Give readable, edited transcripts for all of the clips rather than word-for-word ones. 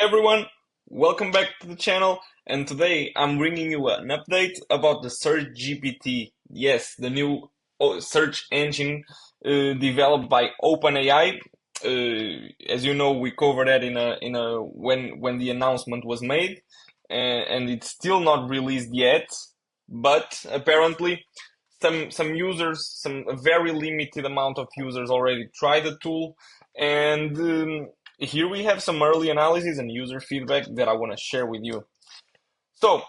Everyone, welcome back to the channel, and today I'm bringing you an update about the SearchGPT. Yes, the new search engine developed by OpenAI. As you know, we covered that in a when the announcement was made, and it's still not released yet. But apparently, some users, some a very limited amount of users already tried the tool, and here we have some early analysis and user feedback that I want to share with you. So,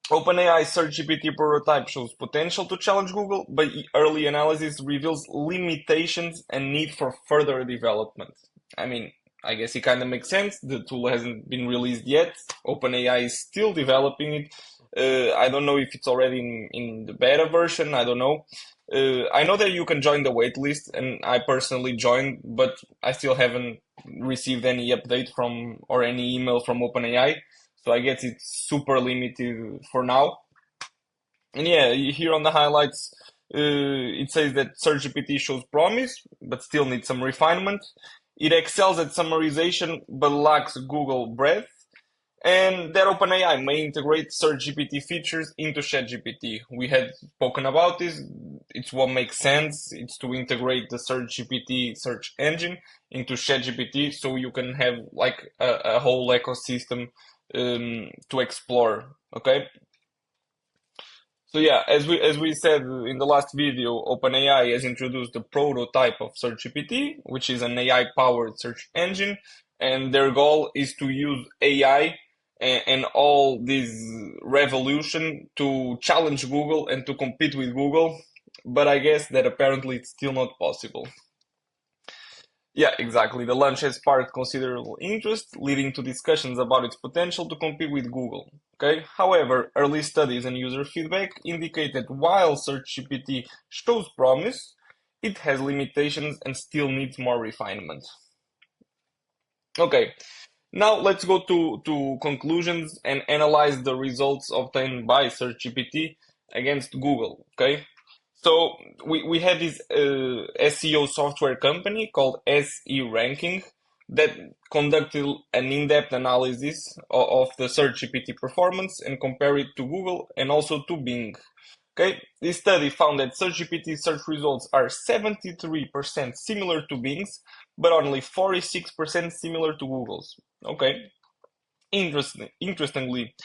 OpenAI SearchGPT prototype shows potential to challenge Google, but early analysis reveals limitations and need for further development. I mean, I guess it kind of makes sense. The tool hasn't been released yet. OpenAI is still developing it. I don't know if it's already in the beta version. I don't know. I know that you can join the waitlist, and I personally joined, but I still haven't received any update from or any email from OpenAI. So I guess it's super limited for now. And yeah, here on the highlights, it says that SearchGPT shows promise, but still needs some refinement. It excels at summarization, but lacks Google breadth. And that OpenAI may integrate SearchGPT features into ChatGPT. We had spoken about this. It's what makes sense. It's to integrate the SearchGPT search engine into ChatGPT so you can have like a whole ecosystem to explore. Okay. So yeah, as we said in the last video, OpenAI has introduced the prototype of SearchGPT, which is an AI-powered search engine, and their goal is to use AI and all this revolution to challenge Google and to compete with Google. But I guess that apparently it's still not possible. Yeah, exactly. The launch has sparked considerable interest, leading to discussions about its potential to compete with Google. Okay. However, early studies and user feedback indicate that while SearchGPT shows promise, it has limitations and still needs more refinement. Okay, now let's go to conclusions and analyze the results obtained by SearchGPT against Google. Okay, so we have this SEO software company called SE Ranking that conducted an in-depth analysis of the SearchGPT performance and compared it to Google and also to Bing. Okay, this study found that SearchGPT search results are 73% similar to Bing's, but only 46% similar to Google's. Okay, interestingly,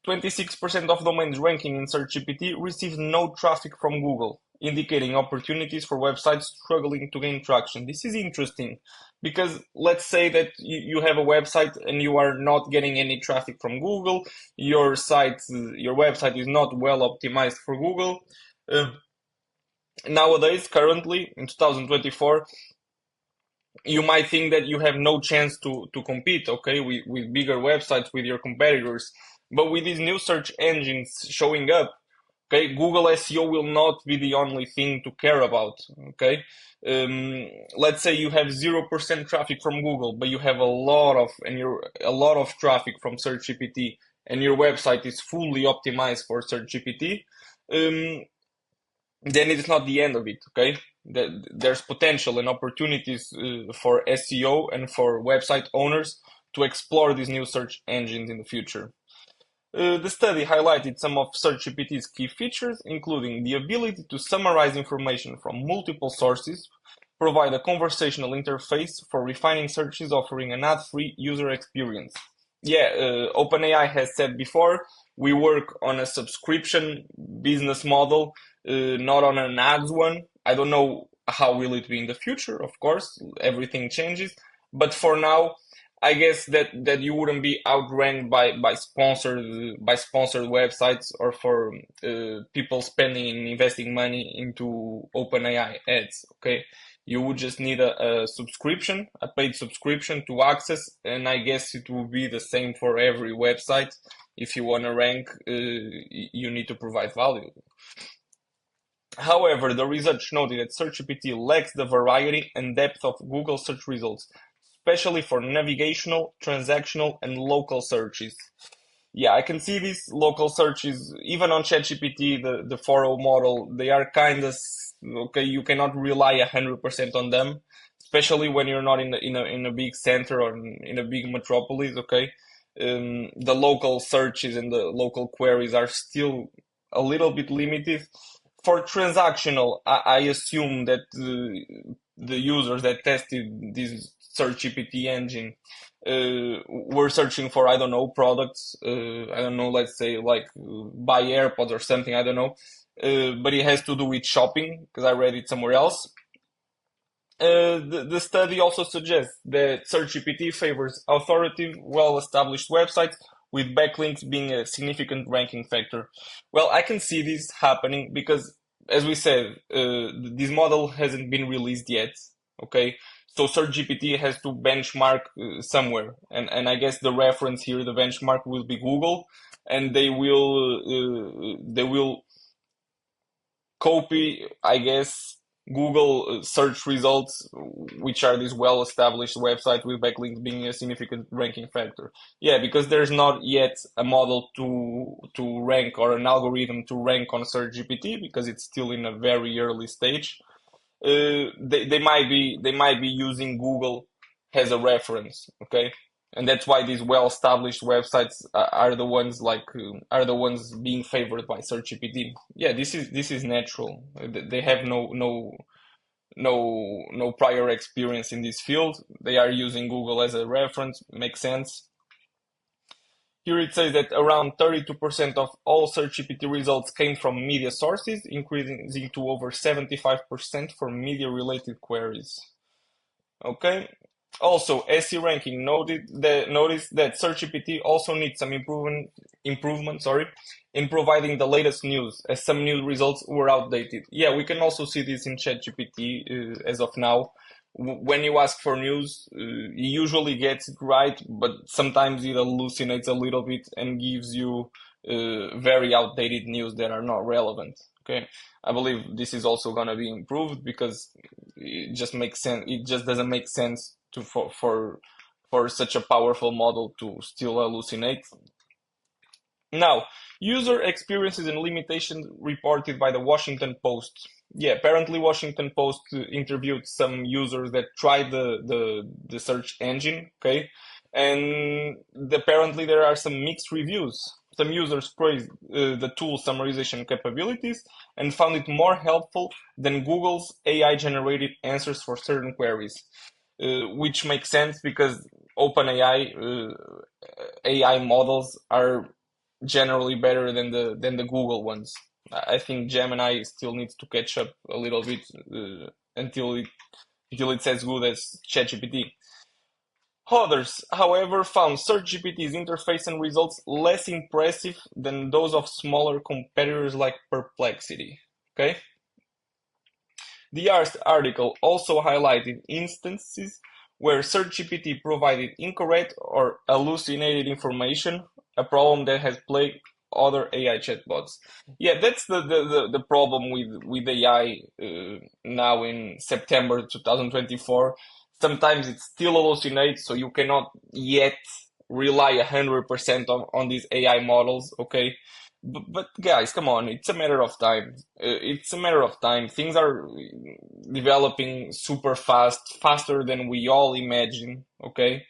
26% of domains ranking in SearchGPT receive no traffic from Google, indicating opportunities for websites struggling to gain traction. This is interesting because let's say that you have a website and you are not getting any traffic from Google, your website is not well optimized for Google. Nowadays, currently in 2024, you might think that you have no chance to compete, okay, with bigger websites, with your competitors. But with these new search engines showing up, okay, Google SEO will not be the only thing to care about, okay? Let's say you have 0% traffic from Google, but you have a lot of traffic from SearchGPT, and your website is fully optimized for SearchGPT. Then it's not the end of it, okay? There's potential and opportunities for SEO and for website owners to explore these new search engines in the future. The study highlighted some of SearchGPT's key features, including the ability to summarize information from multiple sources, provide a conversational interface for refining searches, offering an ad-free user experience. Yeah, OpenAI has said before, we work on a subscription business model, not on an ads one. I don't know how will it be in the future, of course, everything changes. But for now, I guess that you wouldn't be outranked by sponsored websites or for people spending and investing money into OpenAI ads. Okay, you would just need a subscription, a paid subscription to access, and I guess it will be the same for every website. If you want to rank, you need to provide value. However, the research noted that SearchGPT lacks the variety and depth of Google search results, especially for navigational, transactional, and local searches. Yeah, I can see these local searches, even on ChatGPT, the 4.0 model, they are kind of, okay, you cannot rely 100% on them, especially when you're not in a big center or in a big metropolis. Okay, the local searches and the local queries are still a little bit limited. For transactional, I assume that the users that tested this search GPT engine were searching for, I don't know, products. I don't know, let's say like buy AirPods or something. I don't know, but it has to do with shopping because I read it somewhere else. The study also suggests that SearchGPT favors authoritative, well-established websites, with backlinks being a significant ranking factor. Well, I can see this happening because, as we said, this model hasn't been released yet. Okay, so SearchGPT has to benchmark somewhere, and I guess the reference here, the benchmark, will be Google, and they will copy, I guess, Google search results, which are these well-established websites with backlinks being a significant ranking factor. Yeah, because there's not yet a model to rank or an algorithm to rank on SearchGPT because it's still in a very early stage. They might be using Google as a reference, okay? And that's why these well-established websites are the ones are the ones being favored by SearchGPT. Yeah, this is natural. They have no prior experience in this field. They are using Google as a reference. Makes sense. Here it says that around 32% of all SearchGPT results came from media sources, increasing to over 75% for media-related queries. Okay. Also, SE Ranking noticed that SearchGPT also needs some improvement, in providing the latest news, as some new results were outdated. Yeah, we can also see this in ChatGPT as of now. When you ask for news, it usually gets it right, but sometimes it hallucinates a little bit and gives you very outdated news that are not relevant. Okay, I believe this is also going to be improved because it just makes sense. It just doesn't make sense for such a powerful model to still hallucinate. Now, user experiences and limitations reported by the Washington Post. Yeah, apparently Washington Post interviewed some users that tried the search engine, okay? And apparently there are some mixed reviews. Some users praised the tool's summarization capabilities and found it more helpful than Google's AI-generated answers for certain queries, which makes sense because OpenAI AI models are generally better than the Google ones. I think Gemini still needs to catch up a little bit until it's as good as ChatGPT. Others, however, found SearchGPT's interface and results less impressive than those of smaller competitors like Perplexity. Okay? The article also highlighted instances where SearchGPT provided incorrect or hallucinated information, a problem that has plagued other AI chatbots. Yeah, that's the problem with AI now in September 2024. Sometimes it still hallucinates, so you cannot yet rely 100% on these AI models, okay? But guys, come on, it's a matter of time. It's a matter of time. Things are developing super fast, faster than we all imagine. Okay,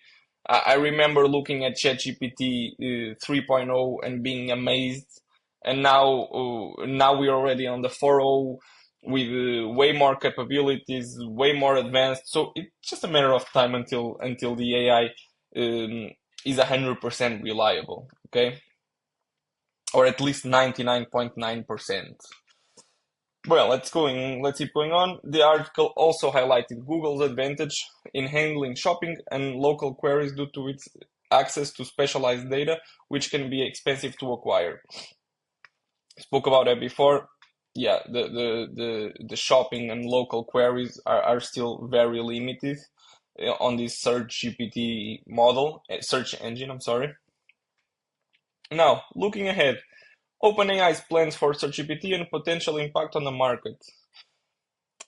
I remember looking at ChatGPT 3.0 and being amazed, and now we're already on the 4.0 with way more capabilities, way more advanced. So it's just a matter of time until the AI is 100% reliable. Okay, or at least 99.9%. Well, let's keep going on. The article also highlighted Google's advantage in handling shopping and local queries due to its access to specialized data, which can be expensive to acquire. Spoke about that before. Yeah, the shopping and local queries are still very limited on this search GPT model, search engine, I'm sorry. Now, looking ahead, OpenAI's plans for SearchGPT and potential impact on the market.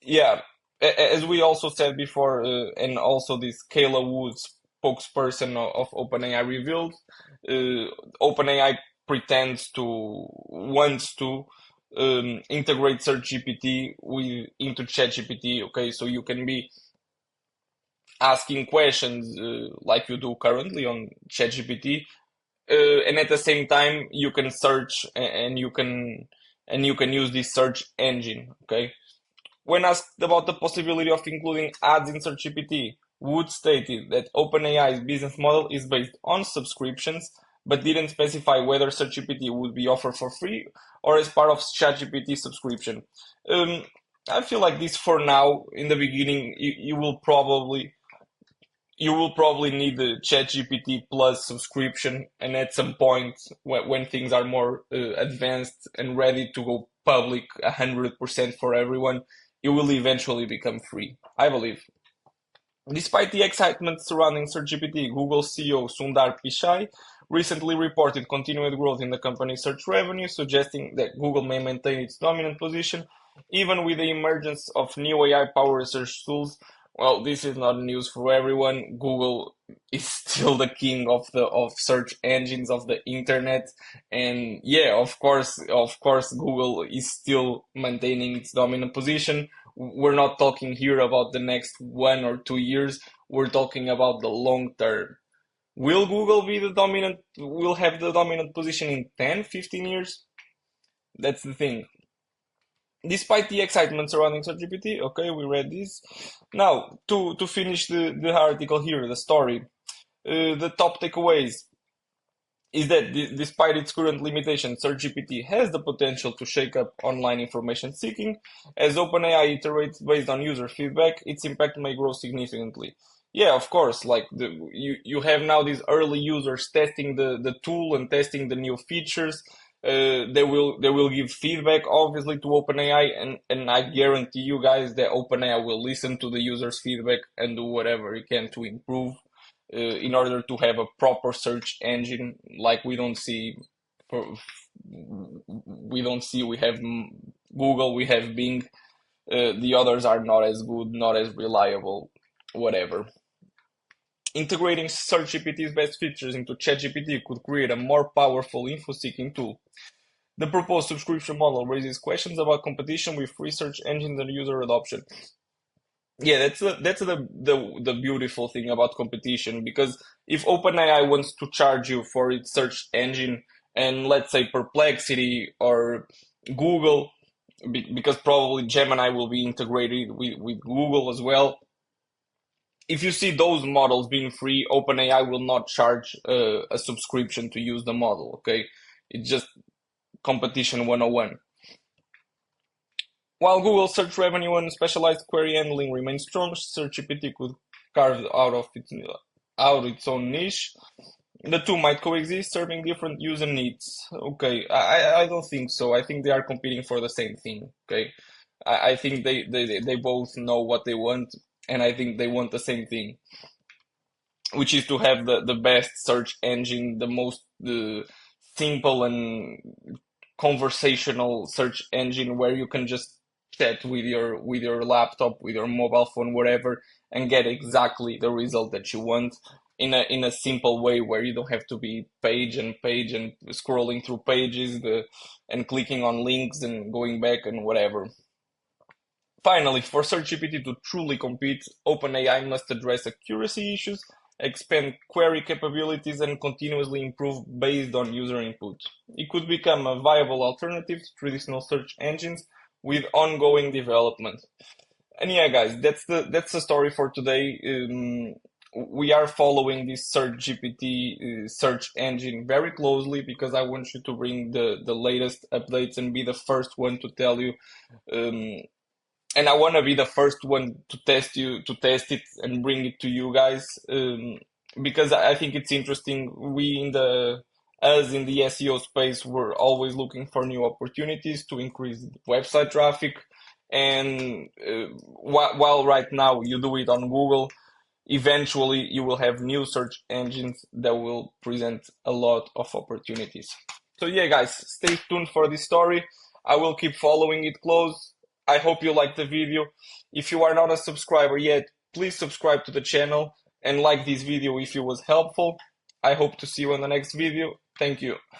Yeah, as we also said before, and also this Kayla Woods, spokesperson of OpenAI, revealed, OpenAI wants to integrate SearchGPT into ChatGPT. Okay, so you can be asking questions like you do currently on ChatGPT, and at the same time you can search and you can use this search engine. Okay. When asked about the possibility of including ads in SearchGPT, Wood stated that OpenAI's business model is based on subscriptions, but didn't specify whether SearchGPT would be offered for free or as part of ChatGPT subscription. Um, I feel like this for now, in the beginning, you will probably need the ChatGPT Plus subscription, and at some point when things are more advanced and ready to go public 100% for everyone, it will eventually become free, I believe. Despite the excitement surrounding SearchGPT, Google CEO Sundar Pichai recently reported continued growth in the company's search revenue, suggesting that Google may maintain its dominant position even with the emergence of new AI-powered search tools. Well, this is not news for everyone. Google is still the king of search engines of the internet, and yeah, of course, Google is still maintaining its dominant position. We're not talking here about the next 1 or 2 years. We're talking about the long term. Will Google be the dominant, will have the dominant position in 10, 15 years? That's the thing. Despite the excitement surrounding ChatGPT, okay, we read this. Now, to finish the article here, the story, the top takeaways is that despite its current limitations, SearchGPT has the potential to shake up online information seeking. As OpenAI iterates based on user feedback, its impact may grow significantly. Yeah, of course, like you have now these early users testing the tool and testing the new features. They will give feedback obviously to OpenAI, and I guarantee you guys that OpenAI will listen to the users' feedback and do whatever it can to improve in order to have a proper search engine. Like we don't see, we have Google, we have Bing. The others are not as good, not as reliable, whatever. Integrating SearchGPT's best features into ChatGPT could create a more powerful info-seeking tool. The proposed subscription model raises questions about competition with free search engines and user adoption. Yeah, that's the beautiful thing about competition, because if OpenAI wants to charge you for its search engine, and let's say Perplexity or Google, because probably Gemini will be integrated with Google as well. If you see those models being free, OpenAI will not charge a subscription to use the model. Okay, it's just competition 101. While Google search revenue and specialized query handling remain strong, SearchGPT could carve out its own niche. The two might coexist, serving different user needs. Okay, I don't think so. I think they are competing for the same thing. Okay, I think they both know what they want, and I think they want the same thing, which is to have the best search engine, the most simple and conversational search engine where you can just chat with your laptop, with your mobile phone, whatever, and get exactly the result that you want in a simple way where you don't have to be page and scrolling through pages and clicking on links and going back and whatever. Finally, for SearchGPT to truly compete, OpenAI must address accuracy issues, expand query capabilities, and continuously improve based on user input. It could become a viable alternative to traditional search engines with ongoing development. And yeah, guys, that's the story for today. We are following this SearchGPT search engine very closely because I want you to bring the latest updates and be the first one to tell you. Um, and I want to be the first one to test it and bring it to you guys, because I think it's interesting. Us in the SEO space, we're always looking for new opportunities to increase website traffic, and while right now you do it on Google, eventually you will have new search engines that will present a lot of opportunities. So yeah, guys, stay tuned for this story. I will keep following it close. I hope you liked the video. If you are not a subscriber yet, please subscribe to the channel and like this video if it was helpful. I hope to see you in the next video. Thank you.